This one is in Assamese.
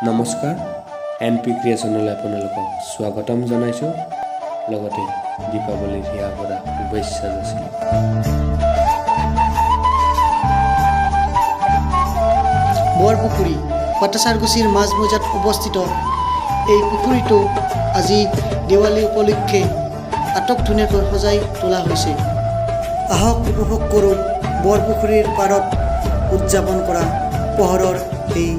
নমস্কাৰ এনপি ক্ৰিয়েশ্যনলৈ আপোনালোকক স্বাগতম জনাইছোঁ লগতে দীপাৱলীৰ হিয়া ভৰা শুভেচ্ছা যাচিলোঁ। বৰপুখুৰী পাটাচাৰকুছিৰ মাজমজিয়াত অৱস্থিত এই পুখুৰীটো আজি দেৱালী উপলক্ষে আটকধুনীয়াকৈ সজাই তোলা হৈছে। আহক উপভোগ কৰোঁ বৰপুখুৰীৰ পাৰত উদযাপন কৰা পোহৰৰ এই